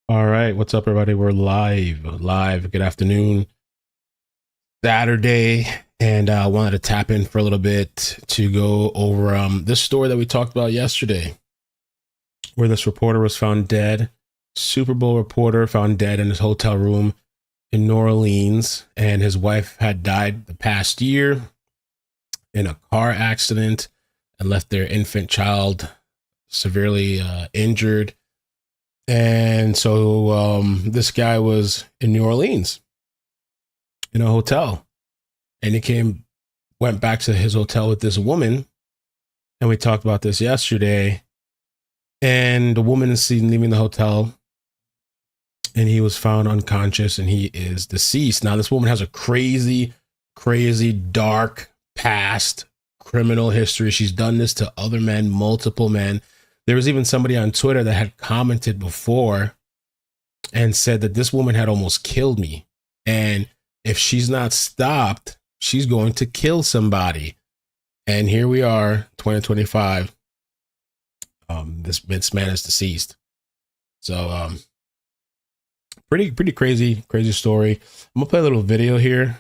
All right, what's up, everybody? We're live. Good afternoon, Saturday, and I wanted to tap in for a little bit to go over this story that we talked about yesterday, where this reporter was found dead. Super Bowl reporter found dead in his hotel room in New Orleans, and his wife had died the past year in a car accident and left their infant child severely injured. And so this guy was in New Orleans in a hotel, and went back to his hotel with this woman. And we talked about this yesterday. And the woman is seen leaving the hotel, and he was found unconscious, and he is deceased. Now, this woman has a crazy, dark past, criminal history. She's done this to other men, multiple men. There was even somebody on Twitter that had commented before and said that this woman had almost killed me. And if she's not stopped, she's going to kill somebody. And here we are, 2025. This man is deceased. So pretty crazy story. I'm gonna play a little video here,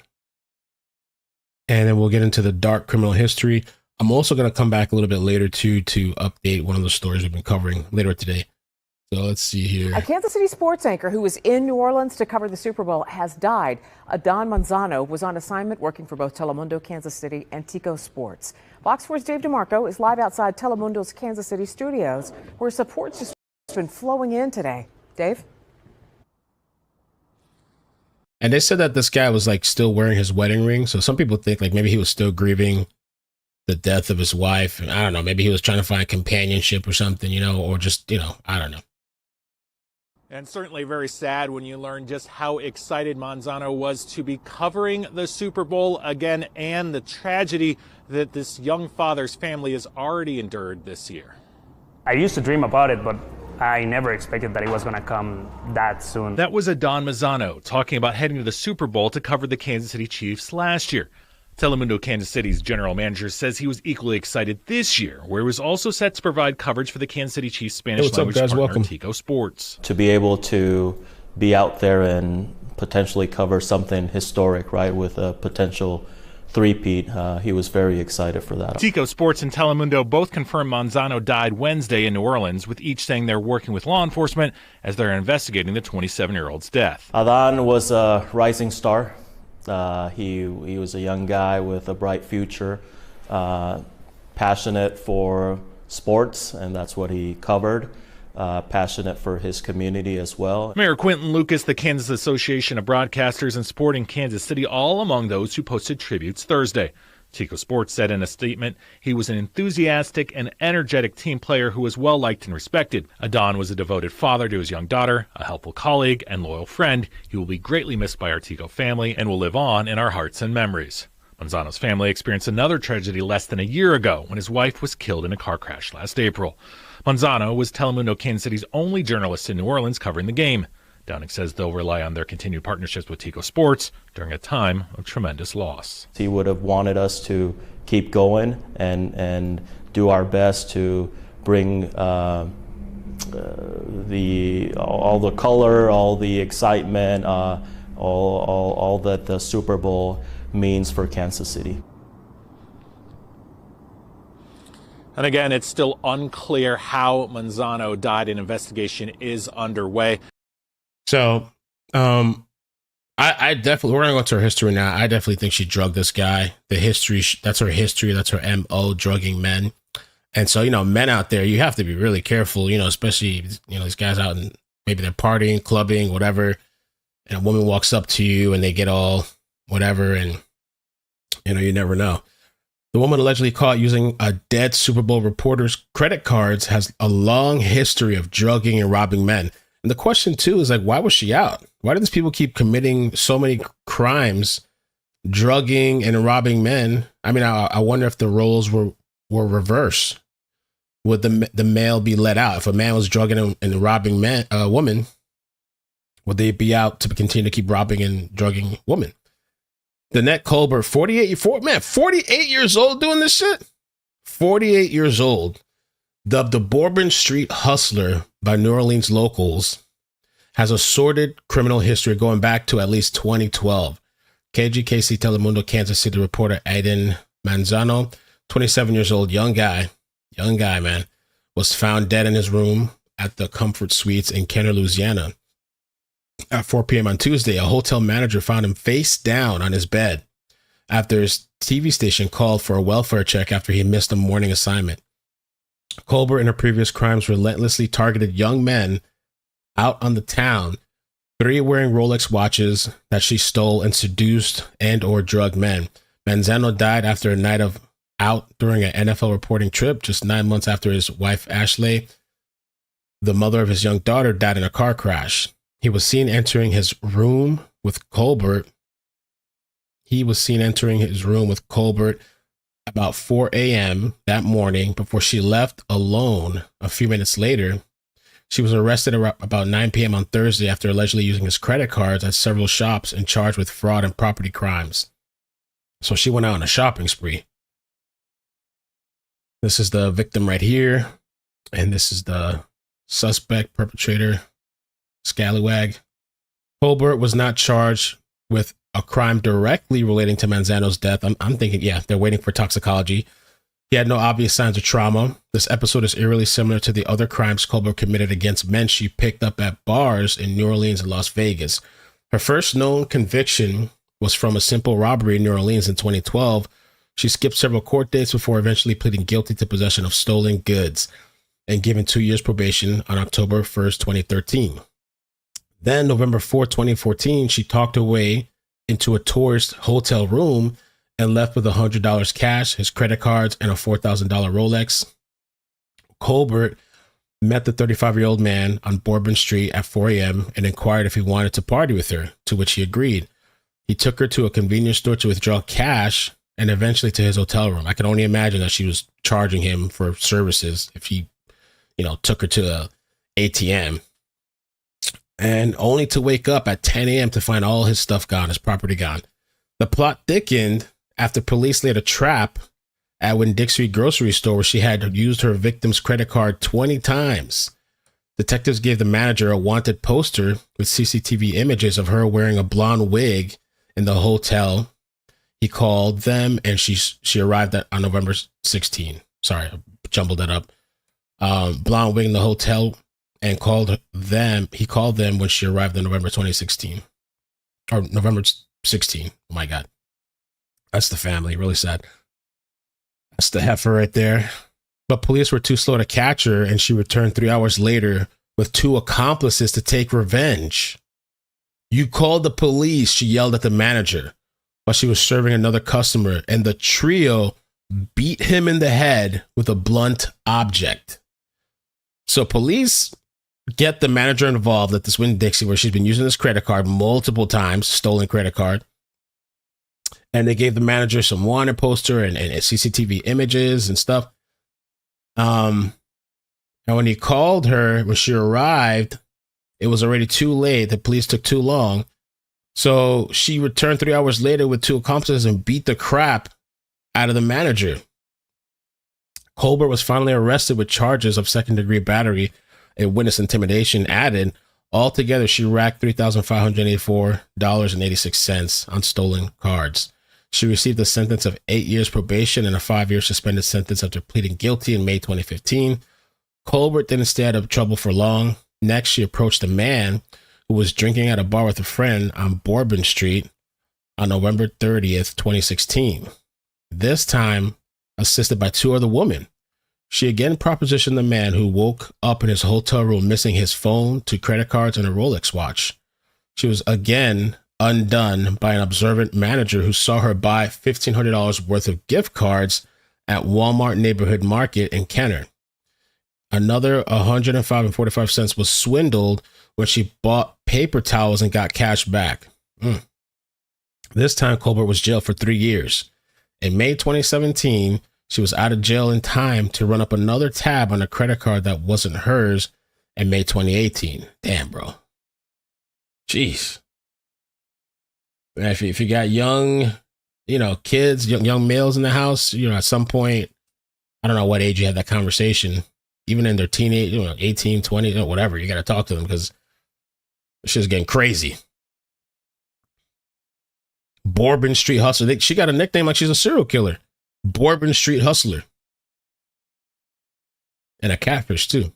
and then we'll get into the dark criminal history. I'm also going to come back a little bit later to update one of the stories we've been covering later today. So let's see here. A Kansas City sports anchor who was in New Orleans to cover the Super Bowl has died. Adan Manzano was on assignment working for both Telemundo Kansas City and Tico Sports. Fox 4's Dave DeMarco is live outside Telemundo's Kansas City studios, where support's just been flowing in today. Dave? And they said that this guy was like still wearing his wedding ring. So some people think like maybe he was still grieving the death of his wife. And I don't know, maybe he was trying to find companionship or something, or just, I don't know. And certainly very sad when you learn just how excited Manzano was to be covering the Super Bowl again, and the tragedy that this young father's family has already endured this year. I used to dream about it, but I never expected that it was going to come that soon. That was Adan Manzano talking about heading to the Super Bowl to cover the Kansas City Chiefs last year. Telemundo Kansas City's general manager says he was equally excited this year, where he was also set to provide coverage for the Kansas City Chiefs Spanish language partner, welcome. Tico Sports. To be able to be out there and potentially cover something historic, right, with a potential three-peat, he was very excited for that. Tico Sports and Telemundo both confirmed Manzano died Wednesday in New Orleans, with each saying they're working with law enforcement as they're investigating the 27-year-old's death. Adan was a rising star. He was a young guy with a bright future, passionate for sports, and that's what he covered. Passionate for his community as well. Mayor Quentin Lucas, the Kansas Association of Broadcasters, and Sporting Kansas City, all among those who posted tributes Thursday. Tico Sports said in a statement he was an enthusiastic and energetic team player who was well liked and respected. Adan was a devoted father to his young daughter, a helpful colleague, and loyal friend. He will be greatly missed by our Tico family and will live on in our hearts and memories. Manzano's family experienced another tragedy less than a year ago when his wife was killed in a car crash last April. Manzano was Telemundo Kansas City's only journalist in New Orleans covering the game. Downing says they'll rely on their continued partnerships with Tico Sports during a time of tremendous loss. He would have wanted us to keep going and do our best to bring all the color, all the excitement, all that the Super Bowl means for Kansas City. And again, it's still unclear how Manzano died. An investigation is underway. So, I definitely, we're going to go to her history now. I definitely think she drugged this guy. The history, that's her history. That's her MO, drugging men. And so, men out there, you have to be really careful, especially, these guys out and maybe they're partying, clubbing, whatever. And a woman walks up to you and they get all whatever. And, you never know. The woman allegedly caught using a dead Super Bowl reporter's credit cards has a long history of drugging and robbing men. And the question, too, is like, why was she out? Why do these people keep committing so many crimes, drugging and robbing men? I mean, I wonder if the roles were reversed. Would the male be let out? If a man was drugging and robbing a woman, would they be out to continue to keep robbing and drugging women? Danette Colbert, 48 years old doing this shit? 48 years old. Dubbed the Bourbon Street Hustler by New Orleans locals, has a sordid criminal history going back to at least 2012. KGKC Telemundo Kansas City reporter Adan Manzano, 27 years old, young guy, man, was found dead in his room at the Comfort Suites in Kenner, Louisiana. At 4 p.m. on Tuesday, a hotel manager found him face down on his bed after his TV station called for a welfare check after he missed a morning assignment. Colbert in her previous crimes relentlessly targeted young men out on the town, 3 wearing Rolex watches that she stole and seduced and or drugged men. Manzano died after a night of out during an NFL reporting trip just 9 months after his wife, Ashley, the mother of his young daughter, died in a car crash. He was seen entering his room with Colbert. About 4 a.m. that morning before she left alone a few minutes later. She was arrested about 9 p.m. on Thursday after allegedly using his credit cards at several shops and charged with fraud and property crimes. So she went out on a shopping spree. This is the victim right here. And this is the suspect, perpetrator, scallywag. Colbert was not charged with a crime directly relating to Manzano's death. I'm thinking, yeah, they're waiting for toxicology. He had no obvious signs of trauma. This episode is eerily similar to the other crimes Colbert committed against men she picked up at bars in New Orleans and Las Vegas. Her first known conviction was from a simple robbery in New Orleans in 2012. She skipped several court dates before eventually pleading guilty to possession of stolen goods and given 2 years probation on October 1st, 2013. Then, November 4th, 2014, she talked her way into a tourist hotel room and left with $100 cash, his credit cards, and a $4,000 Rolex. Colbert met the 35-year-old man on Bourbon Street at 4 a.m. and inquired if he wanted to party with her, to which he agreed. He took her to a convenience store to withdraw cash and eventually to his hotel room. I can only imagine that she was charging him for services if he, took her to the ATM. And only to wake up at 10 a.m. to find all his stuff gone, his property gone. The plot thickened after police laid a trap at Winn-Dixie grocery store where she had used her victim's credit card 20 times. Detectives gave the manager a wanted poster with CCTV images of her wearing a blonde wig in the hotel. He called them and she arrived on November 16. Sorry, I jumbled that up. Blonde wig in the hotel and called them. He called them when she arrived in November 2016 or November 16. Oh my God. That's the family. Really sad. That's the heifer right there. But police were too slow to catch her, and she returned 3 hours later with 2 accomplices to take revenge. "You called the police," she yelled at the manager while she was serving another customer, and the trio beat him in the head with a blunt object. So police get the manager involved at this Winn-Dixie where she's been using this credit card multiple times, stolen credit card. And they gave the manager some wanted poster and CCTV images and stuff. And when he called her, when she arrived, it was already too late. The police took too long. So she returned 3 hours later with 2 accomplices and beat the crap out of the manager. Colbert was finally arrested with charges of second-degree battery and witness intimidation added. Altogether, she racked $3,584.86 on stolen cards. She received a sentence of 8 years probation and a 5-year suspended sentence after pleading guilty in May 2015. Colbert didn't stay out of trouble for long. Next, she approached a man who was drinking at a bar with a friend on Bourbon Street on November 30th, 2016. This time, assisted by 2 other women. She again propositioned the man who woke up in his hotel room missing his phone, 2 credit cards, and a Rolex watch. She was again undone by an observant manager who saw her buy $1,500 worth of gift cards at Walmart Neighborhood Market in Kenner. Another $105.45 was swindled when she bought paper towels and got cash back. This time, Colbert was jailed for 3 years. In May 2017, she was out of jail in time to run up another tab on a credit card that wasn't hers in May 2018. Damn, bro. Jeez. If you got young, kids, young males in the house, at some point, I don't know what age you had that conversation, even in their teenage, 18, 20, whatever, you got to talk to them because Shit's getting crazy. Bourbon Street Hustler. She got a nickname like she's a serial killer. Bourbon Street Hustler. And a catfish, too.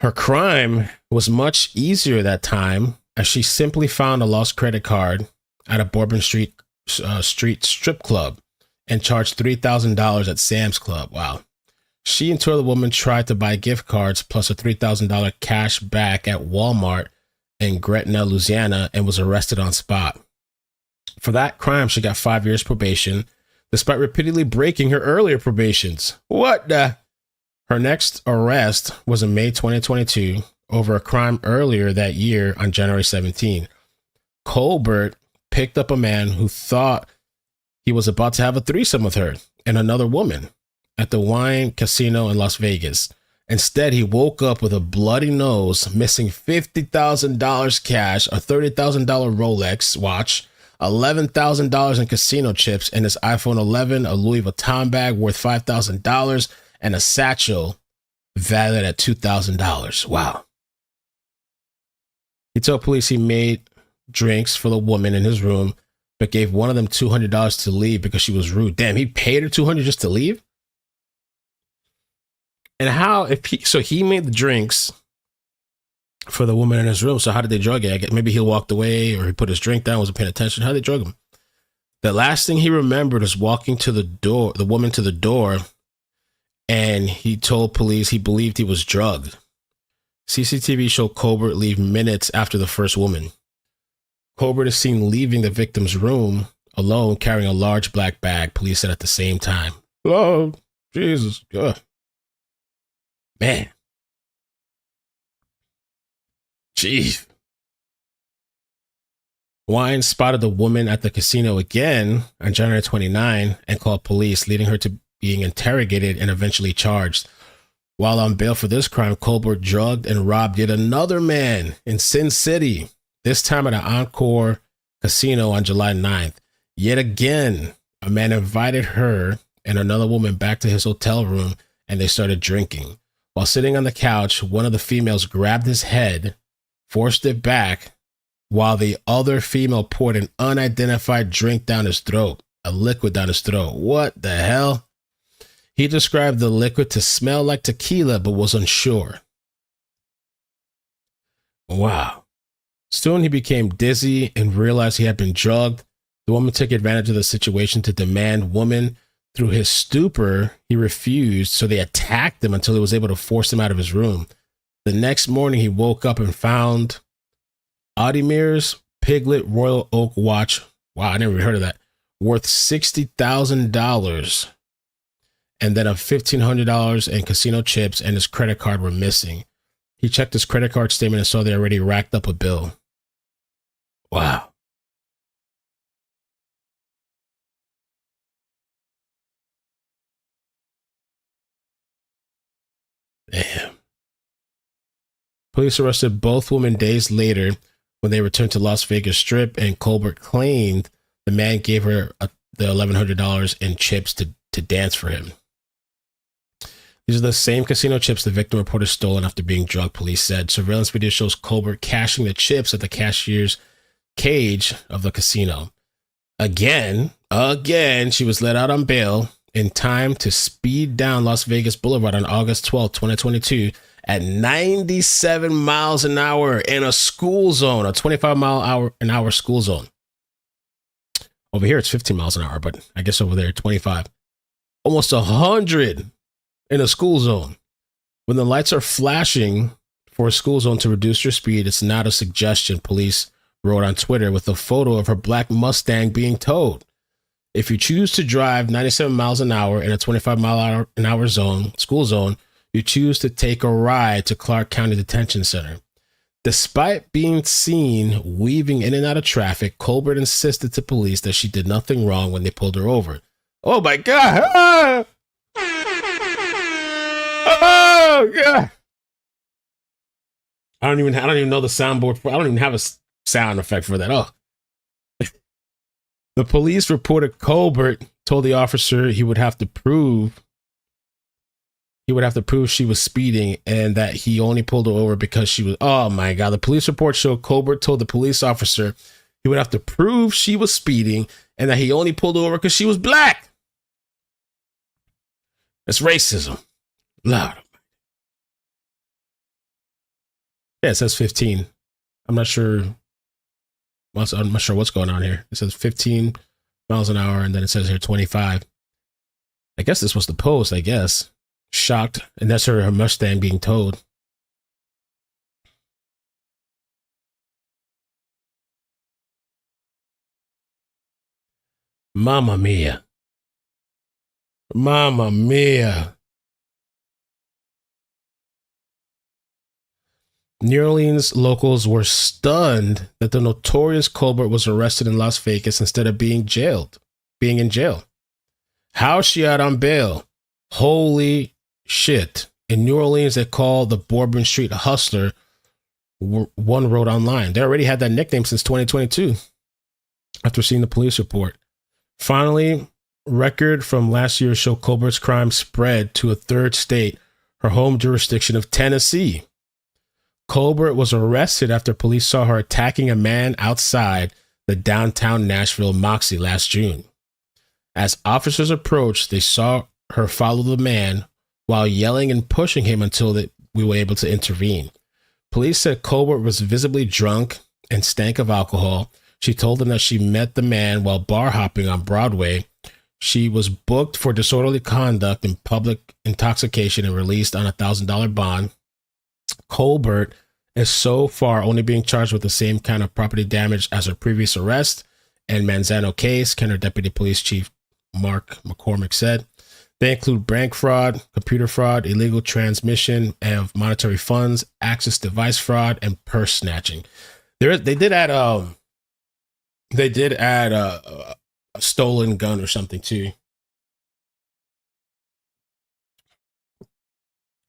Her crime was much easier that time, as she simply found a lost credit card at a Bourbon Street strip club and charged $3,000 at Sam's Club. Wow. She and two other women tried to buy gift cards plus a $3,000 cash back at Walmart in Gretna, Louisiana, and was arrested on spot. For that crime, she got 5 years probation, despite repeatedly breaking her earlier probations. What the? Her next arrest was in May 2022 over a crime earlier that year on January 17. Colbert picked up a man who thought he was about to have a threesome with her and another woman at the Wine Casino in Las Vegas. Instead, he woke up with a bloody nose, missing $50,000 cash, a $30,000 Rolex watch, $11,000 in casino chips, and his iPhone 11, a Louis Vuitton bag worth $5,000, and a satchel valued at $2,000. Wow. He told police he made drinks for the woman in his room, but gave one of them $200 to leave because she was rude. Damn, he paid her $200 just to leave? And how, he made the drinks for the woman in his room. So how did they drug it? I guess maybe he walked away or he put his drink down, wasn't paying attention. How did they drug him? The last thing he remembered was walking to the woman to the door, and he told police he believed he was drugged. CCTV showed Colbert leave minutes after the first woman. Colbert is seen leaving the victim's room alone, carrying a large black bag, police said at the same time. Oh, Jesus. Ugh. Man. Jeez. Wine spotted the woman at the casino again on January 29 and called police, leading her to being interrogated and eventually charged. While on bail for this crime, Colbert drugged and robbed yet another man in Sin City, this time at an Encore casino on July 9th. Yet again, a man invited her and another woman back to his hotel room, and they started drinking. While sitting on the couch, one of the females grabbed his head, forced it back, while the other female poured an unidentified drink down his throat, a liquid down his throat. What the hell? He described the liquid to smell like tequila, but was unsure. Wow. Soon he became dizzy and realized he had been drugged. The woman took advantage of the situation to demand woman. Through his stupor, he refused, so they attacked him until he was able to force him out of his room. The next morning, he woke up and found Audimir's Piglet Royal Oak watch. Wow, I never even heard of that. Worth $60,000. And then $1,500 in casino chips and his credit card were missing. He checked his credit card statement and saw they already racked up a bill. Wow. Damn. Police arrested both women days later when they returned to Las Vegas Strip, and Colbert claimed the man gave her the $1,100 in chips to dance for him. These are the same casino chips the victim reported stolen after being drugged, police said. Surveillance video shows Colbert cashing the chips at the cashier's cage of the casino. Again, she was let out on bail in time to speed down Las Vegas Boulevard on August 12, 2022 at 97 miles an hour in a school zone, a 25-mile-an-hour school zone. Over here, it's 15 miles an hour, but I guess over there, 25. Almost 100 in a school zone. When the lights are flashing for a school zone to reduce your speed, it's not a suggestion, police wrote on Twitter with a photo of her black Mustang being towed. If you choose to drive 97 miles an hour in a 25-mile-an-hour zone, school zone, you choose to take a ride to Clark County Detention Center. Despite being seen weaving in and out of traffic, Colbert insisted to police that she did nothing wrong when they pulled her over. Oh my God! Ah! Oh God! I don't even know the soundboard. I don't even have a sound effect for that. Oh. The police reported Colbert told the officer he would have to prove he would have to prove she was speeding and that he only pulled her over because she was. Oh my God. The police report showed Colbert told the police officer he would have to prove she was speeding and that he only pulled her over because she was black. That's racism. Loud. Yeah, it says 15. I'm not sure what's going on here. It says 15 miles an hour, and then it says here 25. I guess this was the post, I guess. Shocked. And that's her Mustang being towed. Mamma mia. Mamma mia. New Orleans locals were stunned that the notorious Colbert was arrested in Las Vegas instead of being in jail. How's she out on bail? Holy shit. In New Orleans, they call the Bourbon Street Hustler, one wrote online. They already had that nickname since 2022 after seeing the police report. Finally, record from last year show Colbert's crime spread to a third state, her home jurisdiction of Tennessee. Colbert was arrested after police saw her attacking a man outside the downtown Nashville Moxie last June. As officers approached, they saw her follow the man while yelling and pushing him until we were able to intervene. Police said Colbert was visibly drunk and stank of alcohol. She told them that she met the man while bar hopping on Broadway. She was booked for disorderly conduct and public intoxication and released on a $1,000 bond. Colbert is so far only being charged with the same kind of property damage as her previous arrest and Manzano case, Kenner Deputy Police Chief Mark McCormick said. They include bank fraud, computer fraud, illegal transmission of monetary funds, access device fraud, and purse snatching. They did add a stolen gun or something too.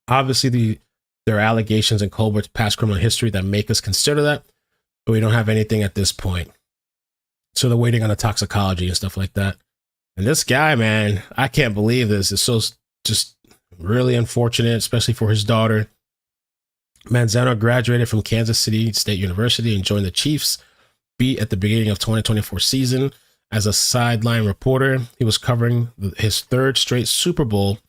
Obviously, there are allegations in Colbert's past criminal history that make us consider that, but we don't have anything at this point. So they're waiting on the toxicology and stuff like that. And this guy, man, I can't believe this. It's so just really unfortunate, especially for his daughter. Manzano graduated from Kansas City State University and joined the Chiefs beat at the beginning of 2024 season as a sideline reporter. He was covering his third straight Super Bowl,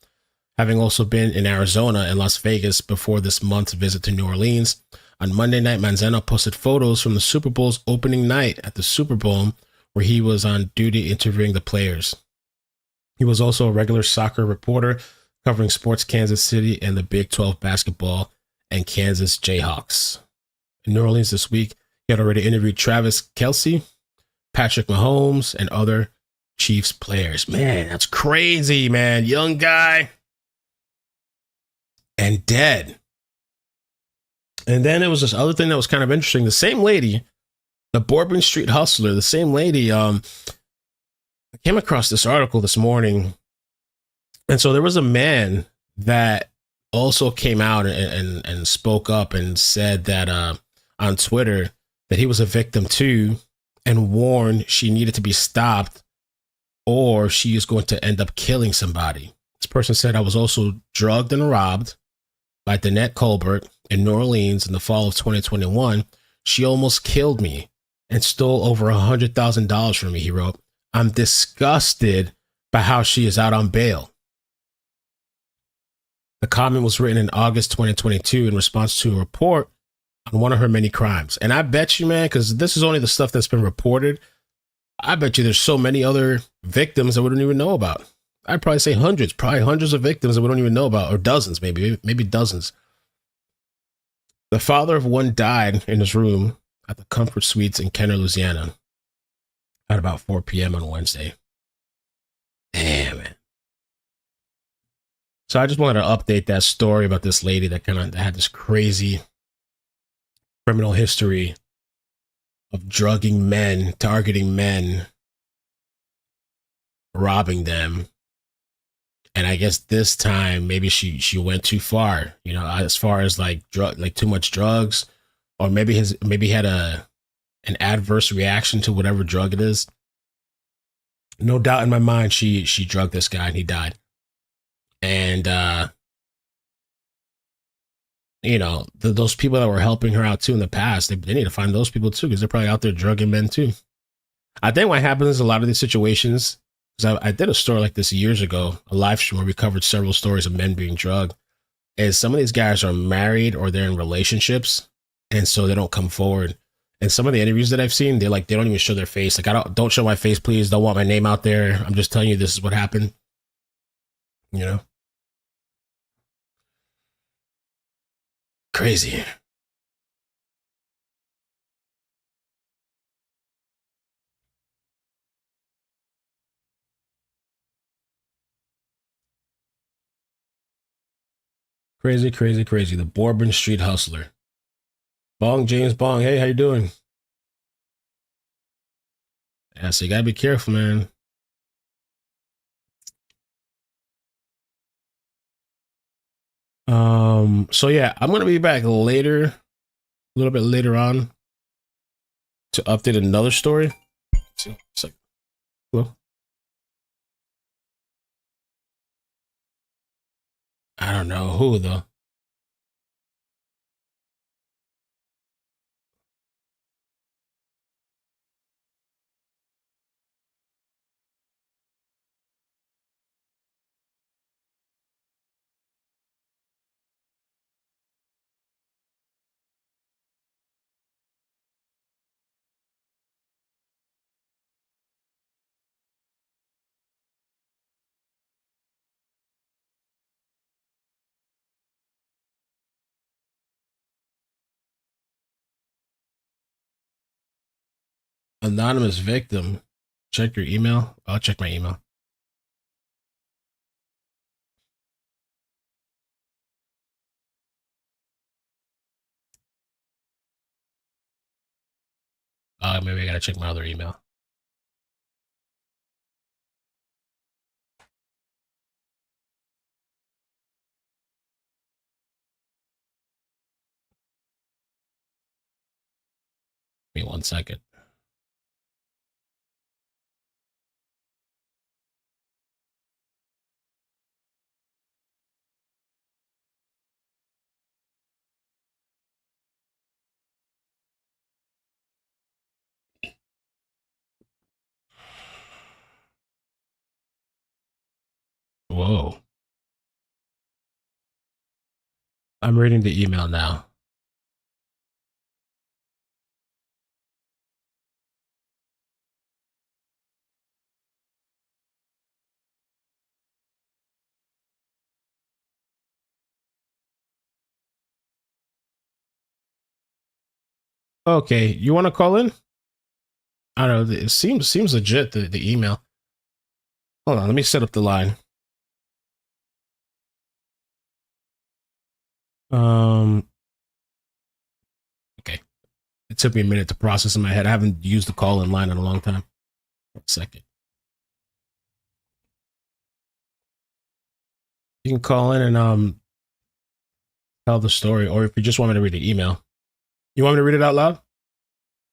having also been in Arizona and Las Vegas before this month's visit to New Orleans. On Monday night, Manzano posted photos from the Super Bowl's opening night at the Superdome, where he was on duty interviewing the players. He was also a regular soccer reporter covering Sports Kansas City and the Big 12 basketball and Kansas Jayhawks. In New Orleans this week, he had already interviewed Travis Kelce, Patrick Mahomes, and other Chiefs players. Man, that's crazy, man. Young guy and dead. And then there was this other thing that was kind of interesting. The same lady, the Bourbon Street Hustler, the same lady, I came across this article this morning. And so there was a man that also came out and spoke up and said that on Twitter that he was a victim too, and warned she needed to be stopped or she is going to end up killing somebody. This person said, I was also drugged and robbed by Danette Colbert in New Orleans in the fall of 2021. She almost killed me and stole over $100,000 from me, he wrote. I'm disgusted by how she is out on bail. The comment was written in August 2022 in response to a report on one of her many crimes. And I bet you, man, because this is only the stuff that's been reported, I bet you there's so many other victims that we don't even know about. I'd probably say probably hundreds of victims that we don't even know about, or dozens, maybe dozens. The father of one died in his room at the Comfort Suites in Kenner, Louisiana at about 4 p.m. on Wednesday. Damn, man. So I just wanted to update that story about this lady that kind of had this crazy criminal history of drugging men, targeting men, robbing them. And I guess this time maybe she went too far, you know, as far as like too much drugs, or maybe he had an adverse reaction to whatever drug it is. No doubt in my mind she drugged this guy and he died. And those people that were helping her out too in the past, they need to find those people too, because they're probably out there drugging men too. I think what happens is a lot of these situations, because I did a story like this years ago, a live stream where we covered several stories of men being drugged, is some of these guys are married or they're in relationships, and so they don't come forward. And some of the interviews that I've seen, they don't even show their face. Like, don't show my face, please. Don't want my name out there. I'm just telling you this is what happened. Crazy. Crazy, crazy, crazy. The Bourbon Street Hustler. Bong, James Bong. Hey, how you doing? Yeah, so you gotta be careful, man. So yeah, I'm gonna be back later, a little bit later on, to update another story. Let's see, it's like, well, I don't know who though. Anonymous victim. Check your email. I'll check my email. Maybe I gotta check my other email. Give me 1 second. Whoa. I'm reading the email now. Okay, you want to call in? I don't know. It seems legit, the email. Hold on, let me set up the line. Okay. It took me a minute to process in my head. I haven't used the call in line in a long time. 1 second. You can call in and tell the story, or if you just want me to read the email. You want me to read it out loud?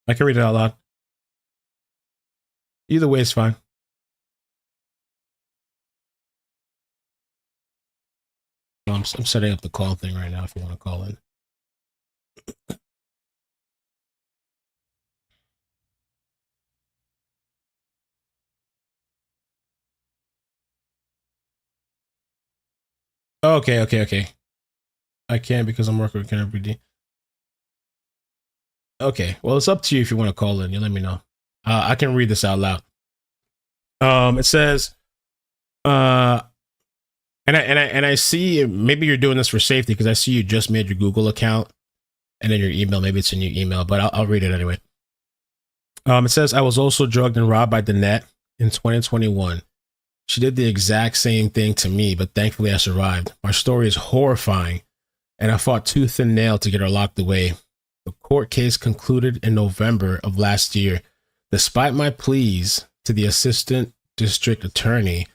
I can read it out loud. Either way is fine. I'm setting up the call thing right now if you want to call in. Okay. I can't because I'm working with KRBD. Okay, well, it's up to you if you want to call in. You let me know. I can read this out loud. It says, and I see, maybe you're doing this for safety because I see you just made your Google account and then your email. Maybe it's in your email, but I'll read it anyway. It says, I was also drugged and robbed by Danette in 2021. She did the exact same thing to me, but thankfully I survived. My story is horrifying, and I fought tooth and nail to get her locked away. The court case concluded in November of last year. Despite my pleas to the assistant district attorney,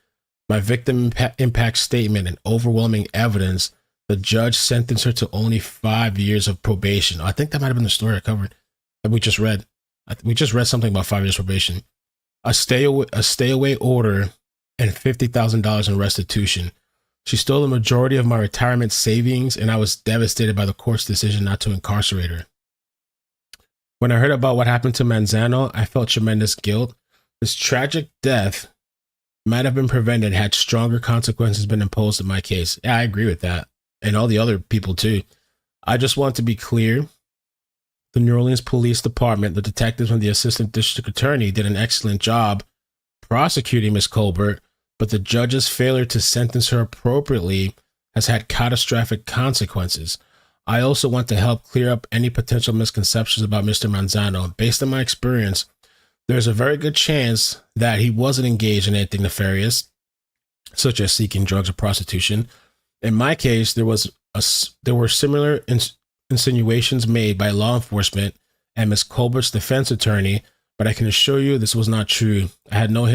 my victim impact statement, and overwhelming evidence, the judge sentenced her to only 5 years of probation. I think that might have been the story I covered that we just read. We just read something about 5 years probation, a stay away order, and $50,000 in restitution. She stole the majority of my retirement savings, and I was devastated by the court's decision not to incarcerate her. When I heard about what happened to Manzano, I felt tremendous guilt. This tragic death might have been prevented had stronger consequences been imposed in my case. Yeah, I agree with that. And all the other people too. I just want to be clear. The New Orleans Police Department, the detectives and the assistant district attorney did an excellent job prosecuting Ms. Colbert, but the judge's failure to sentence her appropriately has had catastrophic consequences. I also want to help clear up any potential misconceptions about Mr. Manzano. Based on my experience, there's a very good chance that he wasn't engaged in anything nefarious, such as seeking drugs or prostitution. In my case, there were similar insinuations made by law enforcement and Ms. Colbert's defense attorney, but I can assure you this was not true. I had no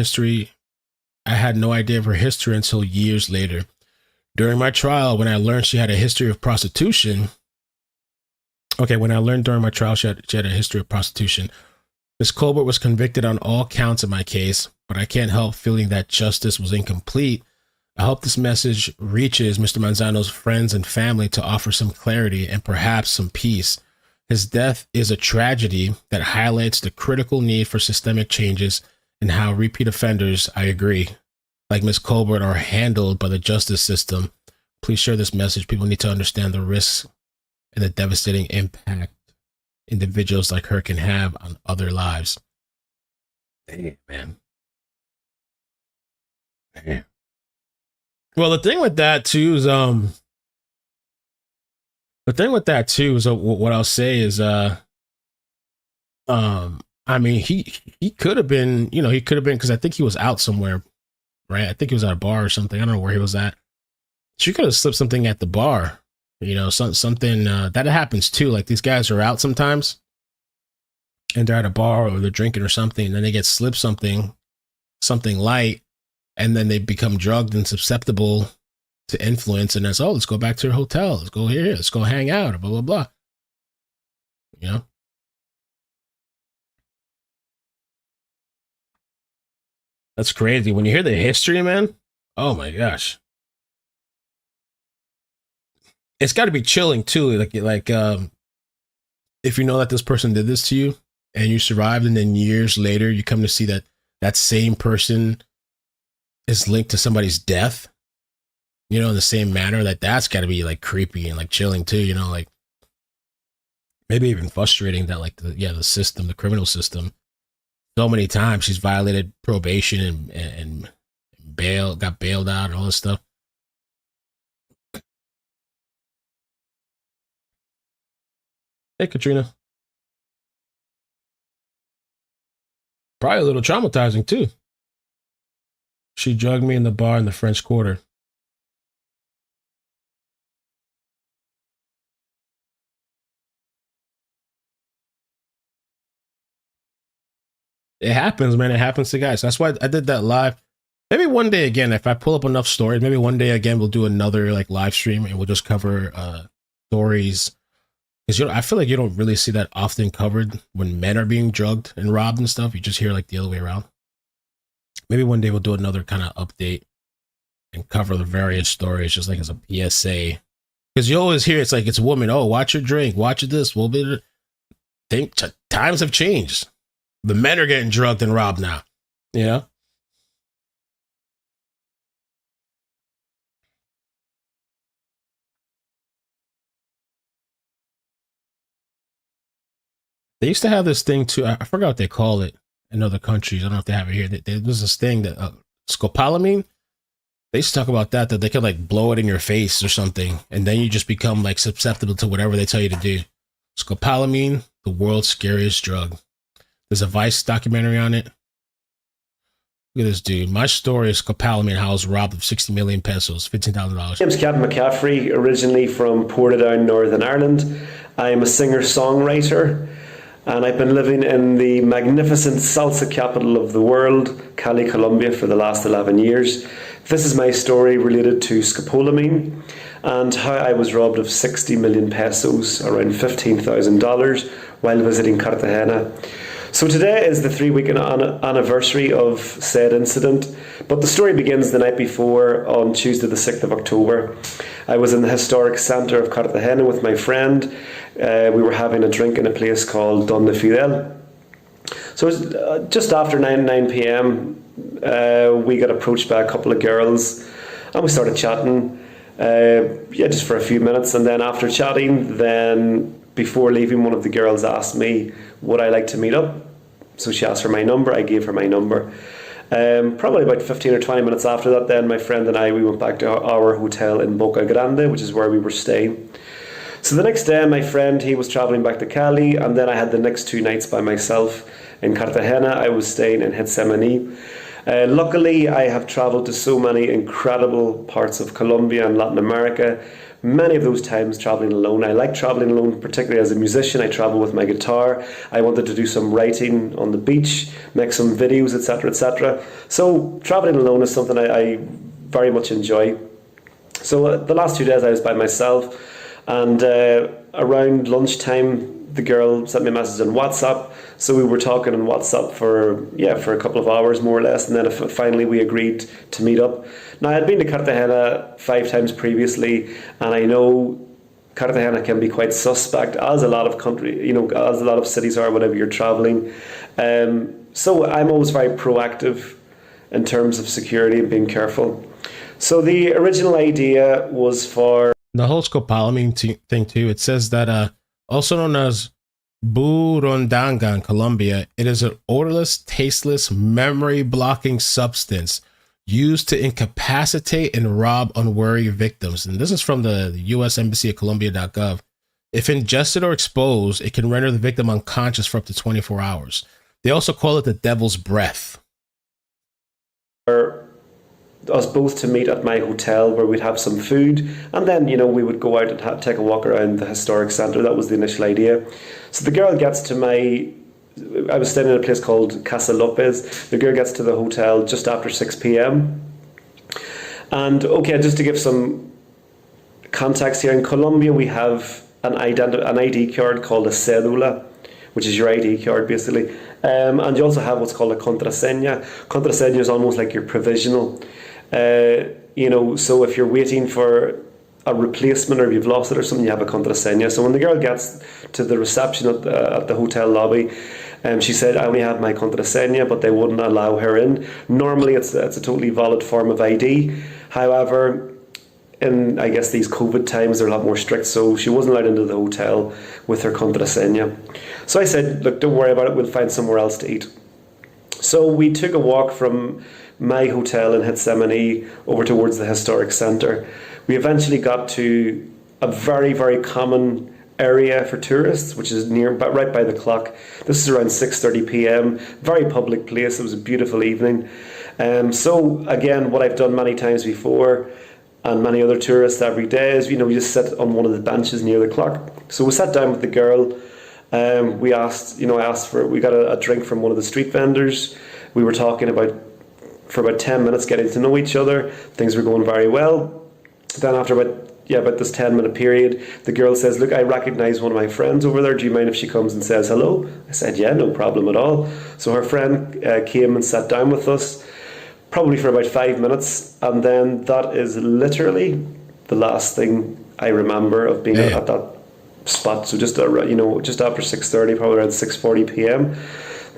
idea of her history until years later. During my trial, when I learned she had a history of prostitution, Ms. Colbert was convicted on all counts of my case, but I can't help feeling that justice was incomplete. I hope this message reaches Mr. Manzano's friends and family to offer some clarity and perhaps some peace. His death is a tragedy that highlights the critical need for systemic changes and how repeat offenders, I agree, like Ms. Colbert, are handled by the justice system. Please share this message. People need to understand the risks and the devastating impact individuals like her can have on other lives. Damn, man. Damn. Well, the thing with that too is, what I'll say is, I mean, he could have been, because I think he was out somewhere, right? I think he was at a bar or something. I don't know where he was at. She could have slipped something at the bar, something that happens too. Like these guys are out sometimes and they're at a bar or they're drinking or something, and then they get slipped something light, and then they become drugged and susceptible to influence, and that's, let's go back to your hotel. Let's go here. Let's go hang out, blah, blah, blah. That's crazy. When you hear the history, man, oh my gosh. It's got to be chilling too. Like, if you know that this person did this to you and you survived, and then years later you come to see that that same person is linked to somebody's death, in the same manner, that's got to be like creepy and like chilling too, like maybe even frustrating that the system, the criminal system, so many times she's violated probation and got bailed out and all this stuff. Hey, Katrina. Probably a little traumatizing too. She drugged me in the bar in the French Quarter. It happens, man. It happens to guys. That's why I did that live. Maybe one day again, if I pull up enough stories, maybe one day again we'll do another live stream and we'll just cover stories. Because I feel like you don't really see that often covered when men are being drugged and robbed and stuff. You just hear the other way around. Maybe one day we'll do another kind of update and cover the various stories, just as a PSA. Because you always hear it's a woman. Oh, watch your drink. Watch this. Times have changed. The men are getting drugged and robbed now. They used to have this thing too. I forgot what they call it in other countries. I don't know if they have it here. There's this thing that Scopolamine. They used to talk about that they could blow it in your face or something, and then you just become susceptible to whatever they tell you to do. Scopolamine, the world's scariest drug. There's a Vice documentary on it. Look at this dude. My story is Scopolamine, how I was robbed of 60 million pesos, $15,000. My name's Captain McCaffrey, originally from Portadown, Northern Ireland. I'm a singer-songwriter, and I've been living in the magnificent salsa capital of the world, Cali, Colombia, for the last 11 years. This is my story related to scopolamine and how I was robbed of 60 million pesos, around $15,000, while visiting Cartagena. So today is the 3-week anniversary of said incident, but the story begins the night before on Tuesday the 6th of October. I was in the historic centre of Cartagena with my friend. We were having a drink in a place called Don de Fidel. So it was just after 9 p.m. We got approached by a couple of girls and we started chatting, just for a few minutes, and then after chatting, then before leaving, one of the girls asked me would I like to meet up. So she asked for my number, I gave her my number. Probably about 15 or 20 minutes after that, then my friend and I, we went back to our hotel in Boca Grande, which is where we were staying. So the next day, my friend, he was travelling back to Cali, and then I had the next 2 nights by myself in Cartagena. I was staying in Getsemani. Luckily, I have travelled to so many incredible parts of Colombia and Latin America. Many of those times travelling alone. I like travelling alone, particularly as a musician. I travel with my guitar. I wanted to do some writing on the beach, make some videos, etc., etc. So travelling alone is something I very much enjoy. So the last 2 days I was by myself, and around lunchtime, the girl sent me a message on WhatsApp. So we were talking on WhatsApp for a couple of hours, more or less, and then finally we agreed to meet up. Now, I had been to Cartagena 5 times previously, and I know Cartagena can be quite suspect, as a lot of as a lot of cities are whenever you're traveling. So I'm always very proactive in terms of security and being careful. So the original idea was for the whole scopolamine thing too. It says that also known as burundanga in Colombia, it is an odorless, tasteless, memory-blocking substance used to incapacitate and rob unwary victims. And this is from the U.S. Embassy at Colombia.gov. If ingested or exposed, it can render the victim unconscious for up to 24 hours. They also call it the devil's breath. Us both to meet at my hotel where we'd have some food, and then we would go out and take a walk around the historic centre. That was the initial idea. So the girl gets to I was staying in a place called Casa Lopez. The girl gets to the hotel just after 6 p.m. And okay, just to give some context here, in Colombia we have an ID card called a cédula, which is your ID card basically. And you also have what's called a contraseña. Contraseña is almost like your provisional. So if you're waiting for a replacement or if you've lost it or something, you have a contraseña. So when the girl gets to the reception at the hotel lobby, she said, I only have my contraseña, but they wouldn't allow her in. Normally it's a totally valid form of ID. However, in I guess these COVID times, they're a lot more strict, so she wasn't allowed into the hotel with her contraseña. So I said, look, don't worry about it, we'll find somewhere else to eat. So we took a walk from my hotel in Getsemani over towards the historic centre. We eventually got to a very, very common area for tourists, which is right by the clock. This is around 6:30 p.m. Very public place. It was a beautiful evening. So again, what I've done many times before, and many other tourists every day, is we just sit on one of the benches near the clock. So we sat down with the girl. We got a drink from one of the street vendors. We were talking for about 10 minutes, getting to know each other. Things were going very well. Then after about this 10-minute period, the girl says, look, I recognise one of my friends over there. Do you mind if she comes and says hello? I said, yeah, no problem at all. So her friend came and sat down with us, probably for about 5 minutes. And then that is literally the last thing I remember of being at that spot. So just after 6:30, probably around 6:40 p.m.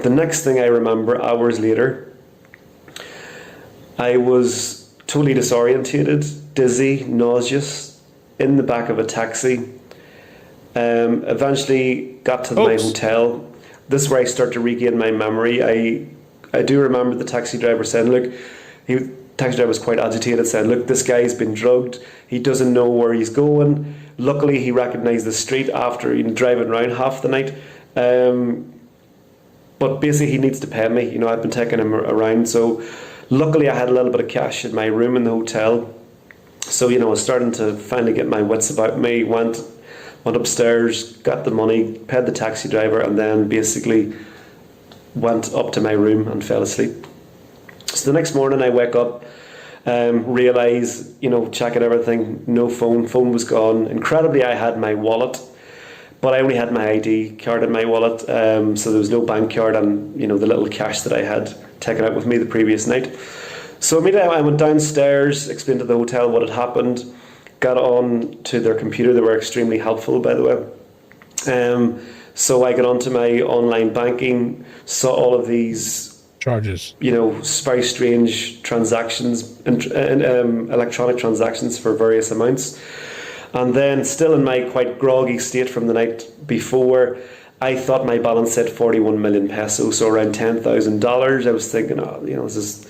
The next thing I remember, hours later, I was totally disorientated, dizzy, nauseous, in the back of a taxi. Eventually got to my hotel. This is where I start to regain my memory. I do remember the taxi driver saying, look, taxi driver was quite agitated, saying, look, this guy's been drugged. He doesn't know where he's going. Luckily, he recognised the street after driving around half the night. But basically, he needs to pay me. I've been taking him around. So luckily, I had a little bit of cash in my room in the hotel. So, I was starting to finally get my wits about me. Went upstairs, got the money, paid the taxi driver, and then basically went up to my room and fell asleep. So the next morning I wake up, realise, checking everything, no phone was gone. Incredibly, I had my wallet, but I only had my ID card in my wallet, so there was no bank card and, the little cash that I had taken out with me the previous night. So immediately I went downstairs, explained to the hotel what had happened, got on to their computer. They were extremely helpful, by the way. So I got onto my online banking, saw all of these charges, very strange transactions, and electronic transactions for various amounts. And then, still in my quite groggy state from the night before, I thought my balance said 41 million pesos, so around $10,000. I was thinking, this is,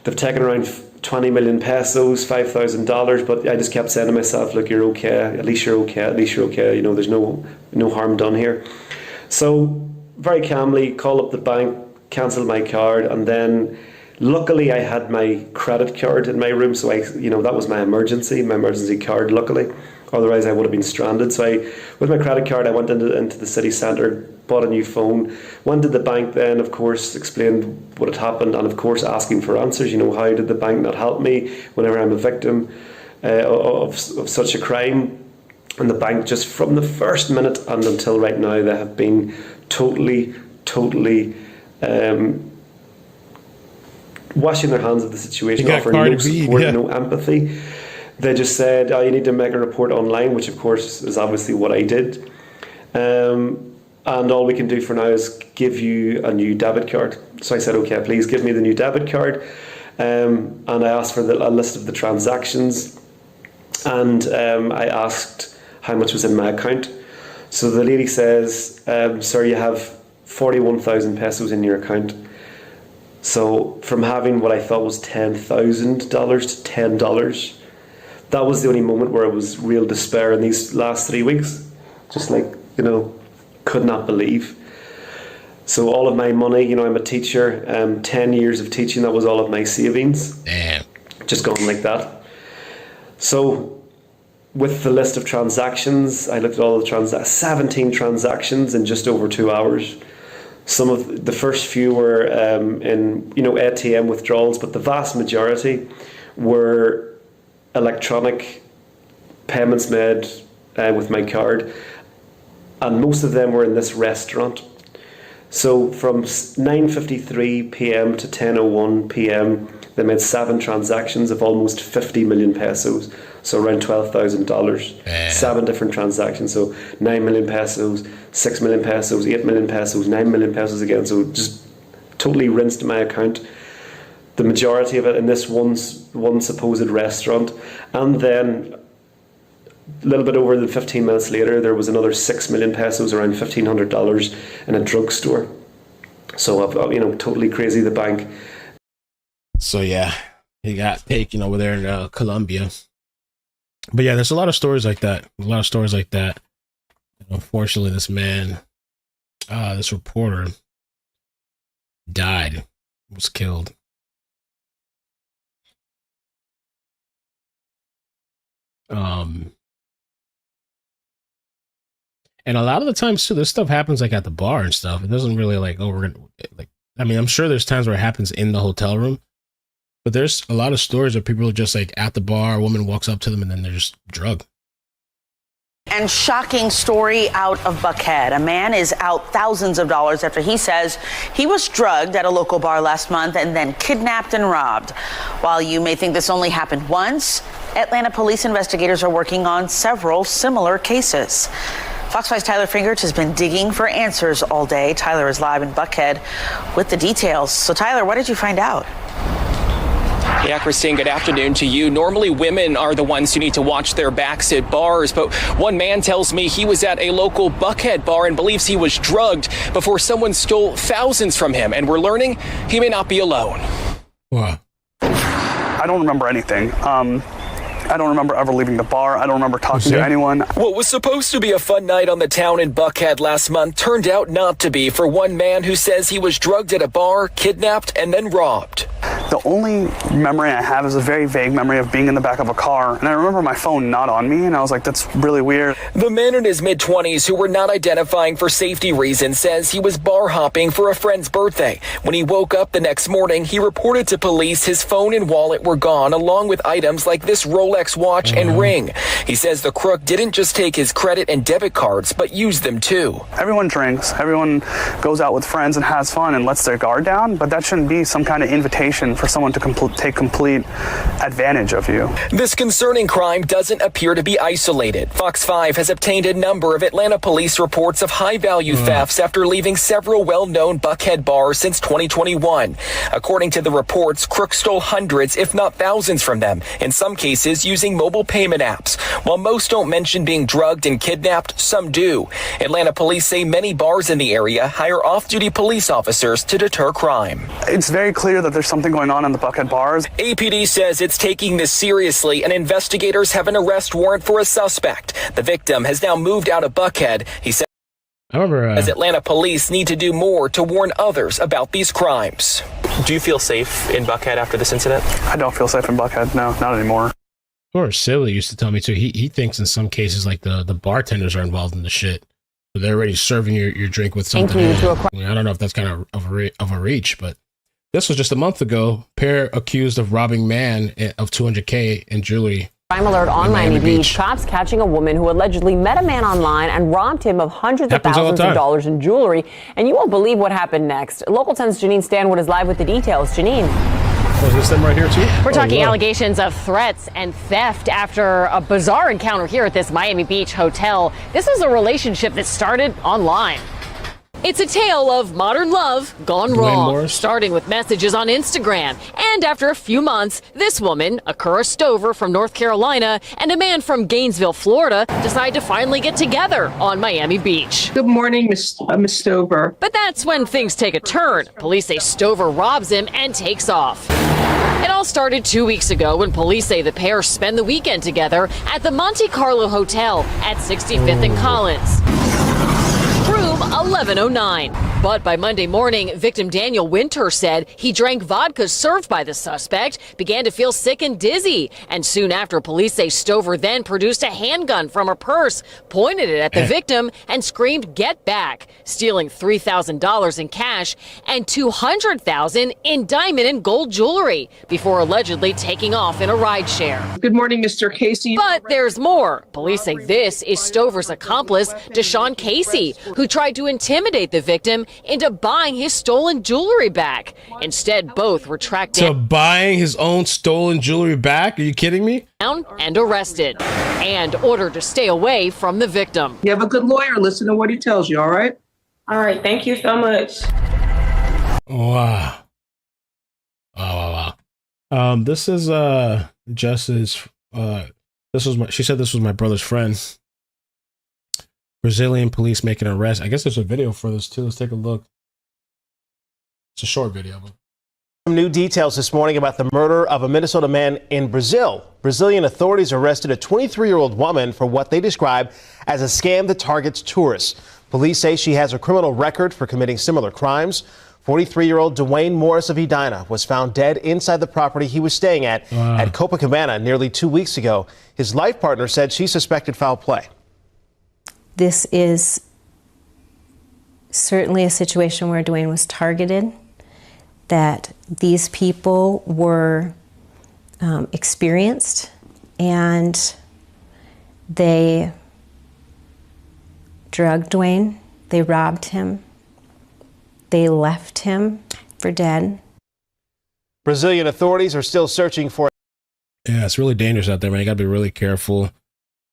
they've taken around 20 million pesos, $5,000, but I just kept saying to myself, look, you're okay, at least you're okay, there's no harm done here. So very calmly called up the bank, cancelled my card, and then luckily I had my credit card in my room, so that was my emergency card, luckily. Otherwise I would have been stranded. So with my credit card, I went into the city centre, bought a new phone, went to the bank then, of course, explained what had happened, and of course asking for answers. How did the bank not help me whenever I'm a victim of such a crime? And the bank, just from the first minute and until right now, they have been totally washing their hands of the situation, offering no support, no empathy. They just said, you need to make a report online, which of course is obviously what I did. And all we can do for now is give you a new debit card. So I said, okay, please give me the new debit card. And I asked for a list of the transactions. And I asked how much was in my account. So the lady says, sir, you have 41,000 pesos in your account. So from having what I thought was $10,000 to $10, that was the only moment where it was real despair in these last 3 weeks. Just could not believe. So all of my money, I'm a teacher, 10 years of teaching, that was all of my savings. Damn. Just gone like that. So with the list of transactions, I looked at all the 17 transactions in just over 2 hours. Some of the first few were in ATM withdrawals, but the vast majority were electronic payments made with my card, and most of them were in this restaurant. So from 9:53 p.m. to 10:01 p.m. they made 7 transactions of almost 50 million pesos, so around $12,000. 7 different transactions, so 9 million pesos, 6 million pesos, 8 million pesos, 9 million pesos again. So just totally rinsed my account. The majority of it in this one supposed restaurant. And then a little bit over than 15 minutes later, there was another 6 million pesos, around $1,500 in a drugstore. So, totally crazy, the bank. So yeah, he got taken over there in Colombia. But yeah, there's a lot of stories like that. Unfortunately, this man, this reporter died, was killed. And a lot of the times too, this stuff happens at the bar and stuff. It doesn't really I'm sure there's times where it happens in the hotel room, but there's a lot of stories where people are just at the bar, a woman walks up to them and then they're just drugged. And shocking story out of Buckhead. A man is out thousands of dollars after he says he was drugged at a local bar last month and then kidnapped and robbed. While you may think this only happened once, Atlanta police investigators are working on several similar cases. Fox 5's Tyler Fingerts has been digging for answers all day. Tyler is live in Buckhead with the details. So Tyler, what did you find out? Yeah, Christine, good afternoon to you. Normally, women are the ones who need to watch their backs at bars, but one man tells me he was at a local Buckhead bar and believes he was drugged before someone stole thousands from him, and we're learning he may not be alone. Wow. I don't remember anything. I don't remember ever leaving the bar. I don't remember talking to anyone. What was supposed to be a fun night on the town in Buckhead last month turned out not to be for one man who says he was drugged at a bar, kidnapped, and then robbed. The only memory I have is a very vague memory of being in the back of a car, and I remember my phone not on me, and I was like, that's really weird. The man in his mid-20s who we're not identifying for safety reasons says he was bar hopping for a friend's birthday. When he woke up the next morning, he reported to police his phone and wallet were gone, along with items like this Rolex watch and ring. He says the crook didn't just take his credit and debit cards, but used them too. Everyone drinks, everyone goes out with friends and has fun and lets their guard down, but that shouldn't be some kind of invitation for someone to take complete advantage of you. This concerning crime doesn't appear to be isolated. Fox 5 has obtained a number of Atlanta police reports of high-value thefts after leaving several well-known Buckhead bars since 2021. According to the reports, crooks stole hundreds, if not thousands from them, in some cases using mobile payment apps. While most don't mention being drugged and kidnapped, some do. Atlanta police say many bars in the area hire off-duty police officers to deter crime. It's very clear that there's something going on in the Buckhead bars. APD says it's taking this seriously, and investigators have an arrest warrant for a suspect. The victim has now moved out of Buckhead. He said as Atlanta police need to do more to warn others about these crimes. Do you feel safe in Buckhead after this incident? I don't feel safe in Buckhead. No, not anymore. Or Silly used to tell me too. He thinks in some cases like the bartenders are involved in the shit. So they're already serving your drink with something. I don't know if that's kind of a reach, but this was just a month ago. Pair accused of robbing man of $200K in jewelry. Crime alert on Miami Beach. Cops catching a woman who allegedly met a man online and robbed him of hundreds of thousands of dollars in jewelry. And you won't believe what happened next. Local 10's Janine Stanwood is live with the details. Janine. Oh, is this them right here too? We're talking allegations of threats and theft after a bizarre encounter here at this Miami Beach hotel. This is a relationship that started online. It's a tale of modern love gone wrong, starting with messages on Instagram. And after a few months, this woman, a Cura Stover from North Carolina, and a man from Gainesville, Florida, decide to finally get together on Miami Beach. Good morning, Miss Stover. But that's when things take a turn. Police say Stover robs him and takes off. It all started 2 weeks ago when police say the pair spend the weekend together at the Monte Carlo Hotel at 65th and Collins. Room 1109. But by Monday morning, victim Daniel Winter said he drank vodka served by the suspect, began to feel sick and dizzy. And soon after, police say Stover then produced a handgun from her purse, pointed it at the victim, and screamed, "Get back," stealing $3,000 in cash and $200,000 in diamond and gold jewelry before allegedly taking off in a rideshare. Good morning, Mr. Casey. But there's more. Police say this is Stover's accomplice, Deshaun Casey, who tried to intimidate the victim into buying his stolen jewelry back. Instead, both were tracked down. So buying his own stolen jewelry back? Are you kidding me? And arrested and ordered to stay away from the victim. You have a good lawyer. Listen to what he tells you, all right? All right. Thank you so much. Wow. Wow. This is Jess's she said this was my brother's friend. Brazilian police make an arrest. I guess there's a video for this too. Let's take a look. It's a short video. Some new details this morning about the murder of a Minnesota man in Brazil. Brazilian authorities arrested a 23-year-old woman for what they describe as a scam that targets tourists. Police say she has a criminal record for committing similar crimes. 43-year-old Dwayne Morris of Edina was found dead inside the property he was staying at Copacabana nearly 2 weeks ago. His life partner said she suspected foul play. This is certainly a situation where Dwayne was targeted, that these people were experienced, and they drugged Dwayne, they robbed him, they left him for dead. Brazilian authorities are still searching for. Yeah, it's really dangerous out there, man. You gotta be really careful.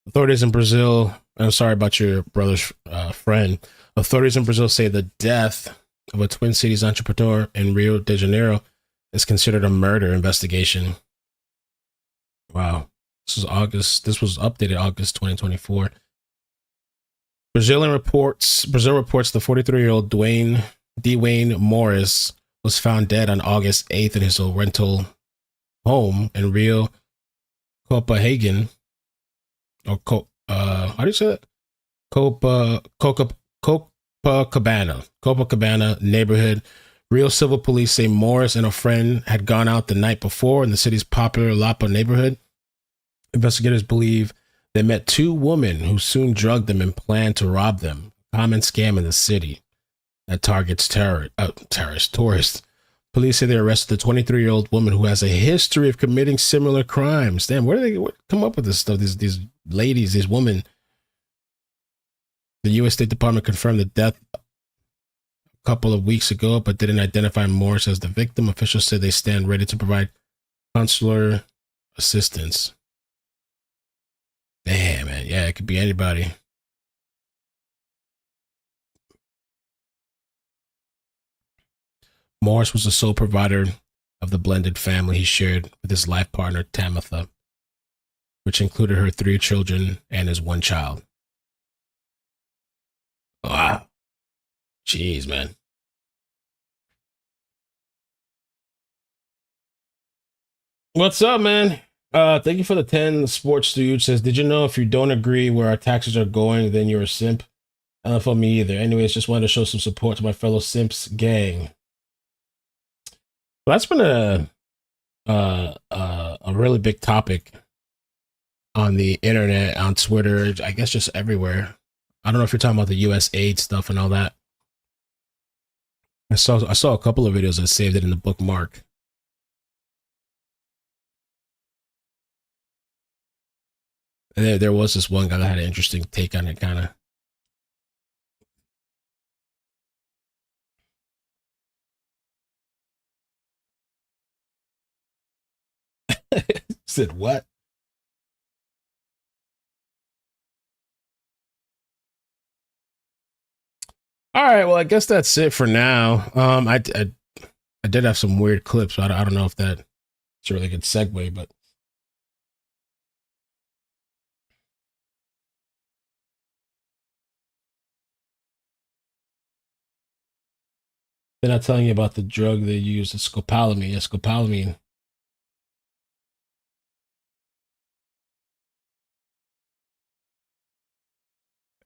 Authorities in Brazil, I'm sorry about your brother's friend. Authorities in Brazil say the death of a Twin Cities entrepreneur in Rio de Janeiro is considered a murder investigation. Wow. This was updated August 2024. Brazil reports the 43-year-old Dwayne Morris was found dead on August 8th in his rental home in Rio Copenhagen. Or how do you say that? Copacabana neighborhood. Real Civil Police say Morris and a friend had gone out the night before in the city's popular Lapa neighborhood. Investigators believe they met two women who soon drugged them and planned to rob them. Common scam in the city that targets tourists. Police say they arrested the 23-year-old woman who has a history of committing similar crimes. Damn, where do they come up with this stuff? These ladies, these women. The U.S. State Department confirmed the death a couple of weeks ago, but didn't identify Morris as the victim. Officials said they stand ready to provide consular assistance. Damn, man. Yeah, it could be anybody. Morris was the sole provider of the blended family he shared with his life partner, Tamitha, which included her 3 children and his 1 child. Wow. Jeez, man. What's up, man? Thank you for the 10 sports dude. Says, did you know if you don't agree where our taxes are going, then you're a simp? Not for me either. Anyways, just wanted to show some support to my fellow simps gang. Well, that's been a really big topic on the internet, on Twitter, I guess just everywhere. I don't know if you're talking about the US aid stuff and all that. I saw a couple of videos that saved it in the bookmark. And there was this one guy that had an interesting take on it, kind of. Said what? All right, well, I guess that's it for now. I did have some weird clips. I don't know if that's a really good segue, but they're not telling you about the drug they use, the scopolamine. Yeah, scopolamine.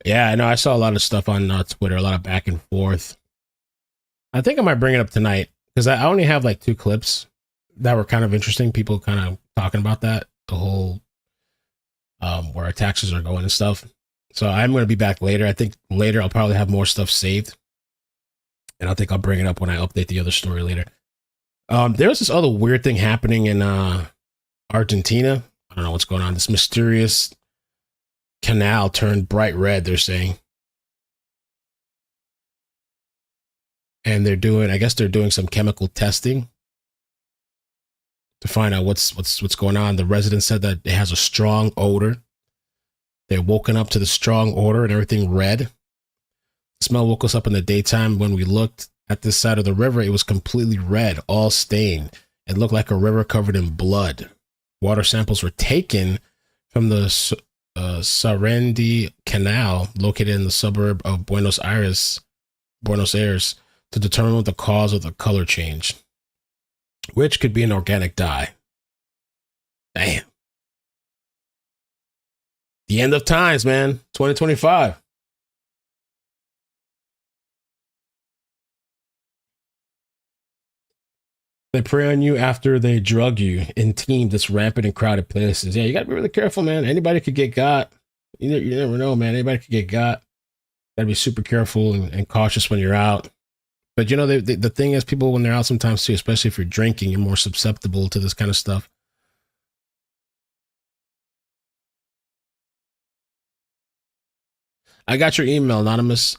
Yeah, I know. I saw a lot of stuff on Twitter, a lot of back and forth. I think I might bring it up tonight because I only have like 2 clips that were kind of interesting. People kind of talking about that, the whole where our taxes are going and stuff. So I'm going to be back later. I think later I'll probably have more stuff saved. And I think I'll bring it up when I update the other story later. There's this other weird thing happening in Argentina. I don't know what's going on. This mysterious canal turned bright red, they're saying. And I guess they're doing some chemical testing to find out what's going on. The residents said that it has a strong odor. They're woken up to the strong odor and everything red. The smell woke us up in the daytime. When we looked at this side of the river, it was completely red, all stained. It looked like a river covered in blood. Water samples were taken from the Sarandi Canal, located in the suburb of Buenos Aires, to determine the cause of the color change, which could be an organic dye. Damn. The end of times, man. 2025. They prey on you after they drug you in teams that's rampant in crowded places. Yeah, you got to be really careful, man. Anybody could get got. You never know, man. Anybody could get got. Got to be super careful and cautious when you're out. But, you know, the thing is, people, when they're out sometimes, too, especially if you're drinking, you're more susceptible to this kind of stuff. I got your email, Anonymous.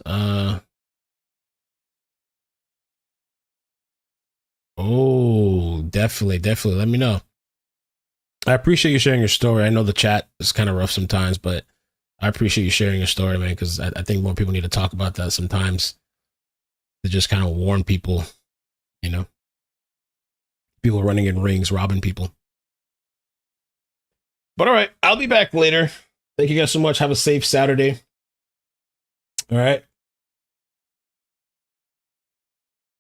Oh, definitely. Let me know. I appreciate you sharing your story. I know the chat is kind of rough sometimes, but I appreciate you sharing your story, man, because I think more people need to talk about that sometimes, to just kind of warn people, you know, people running in rings, robbing people. But all right, I'll be back later. Thank you guys so much. Have a safe Saturday. All right.